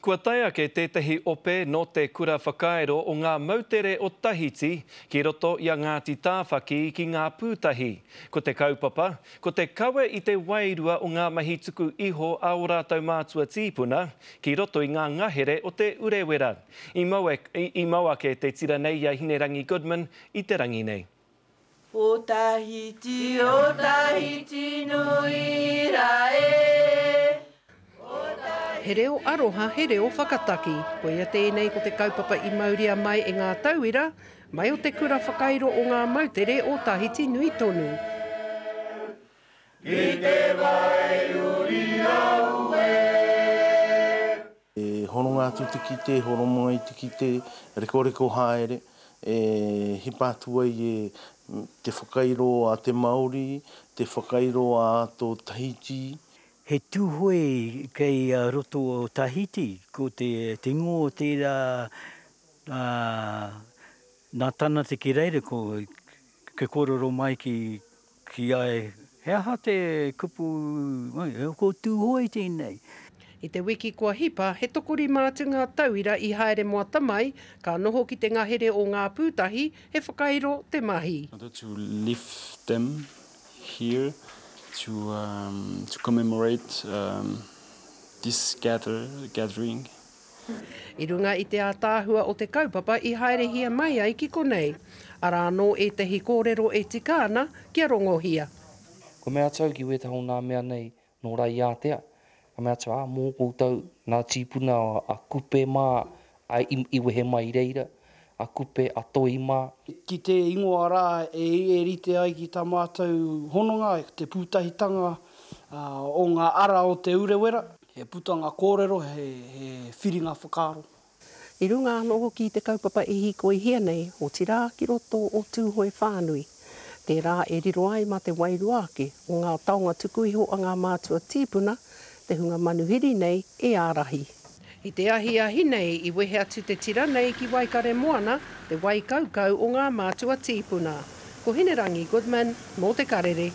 Kua taia ke tētahi ope no te kura whakaero o ngā mautere o Tahiti ki roto i a Ngāti Tāwhaki ki ngā pūtahi. Ko te kaupapa, ko te kawe i te wairua o ngā mahi tuku iho a o rātou mātua tīpuna ki roto i ngā ngahere o te urewera. I maua ke te tira nei a Hinerangi Goodman i te rangi nei. O Tahiti nui rae. He reo aroha, he reo whakataki. Ko ia tēnei ko te kaupapa i mauria mai e ngā tauira, mai o te kura whakairo o ngā mautere o Tahiti nui tonu. Ki te vai uri raue. Horonga atu tiki te, horomonga i tiki te, rekoreko haere, he pātua i te whakairo a te Māori, te whakairo a tō Tahiti. He tūhoi kei roto o Tahiti, ko te tingo o tērā nā tana te kireire, ko kororo mai ki ai. He aha te kupu, ko tūhoi tēnei. I te wiki kua hipa, he tokori mātu ngā tauira i haere moata mai, ka noho ki te ngahere o ngā pūtahi, he whakairo te mahi. To lift them here, to commemorate this gathering. I runga i te ātāhua o te kaupapa i haere hia mai ai ki konei. Arā no e te hikorero e tika ana kia rongohia. Ko mea tau ki wetaho nā mea nei no rai ātea. Ka mea tau mō koutou nā tīpuna a kupe mā a iwehe mai reira. A kupe, a toi mā. Ki te ingoa rā e rite ai ki tā mātou hononga, te pūtahitanga o ngā ara o te urewera. He putanga kōrero, he whiringa whakaaro. I runga anō ki te kaupapa e hiko i hia nei, o tirā ki roto o tūhoi whānui. Te rā e riro ai ma te wairua ake o ngā taonga tukuiho a ngā mātua tīpuna, te hunga manuhiri nei e ārahi. I te ahi nei i wehe atu te tira nei ki Waikare Moana, te Waikaukau o ngā mātua tīpuna. Ko Hinerangi Goodman, mō te karere.